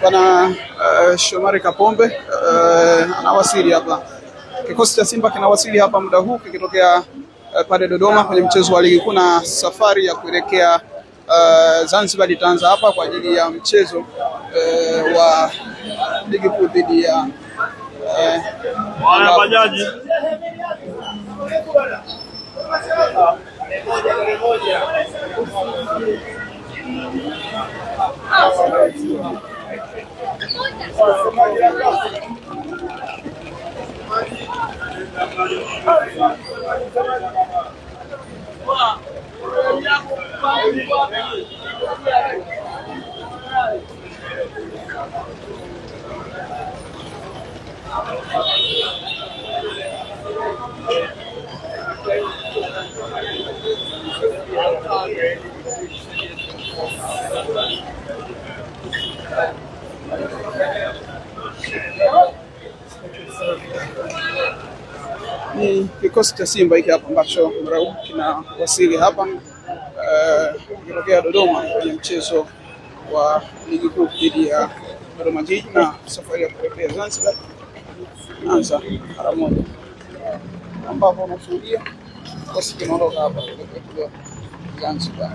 Bwana Shomari Kapombe anawasili hapa. Kikosi cha Simba kinawasili hapa muda huu kikitokea pale Dodoma kwenye mchezo wa ligi kuu, na safari ya kuelekea Zanzibar itaanza hapa kwa ajili ya mchezo wa ligi kuu dhidi ya bajaji. Ni kikosi cha Simba hiki hapa ambacho mrau kinawasili hapa kutokea Dodoma kwenye mchezo wa ligi kuu dhidi ya Dodoma Jiji, na safari ya kuelekea Zanzibar anza mara moja, ambapo unashuhudia kikosi kinaondoka hapa kuelekea Zanzibar.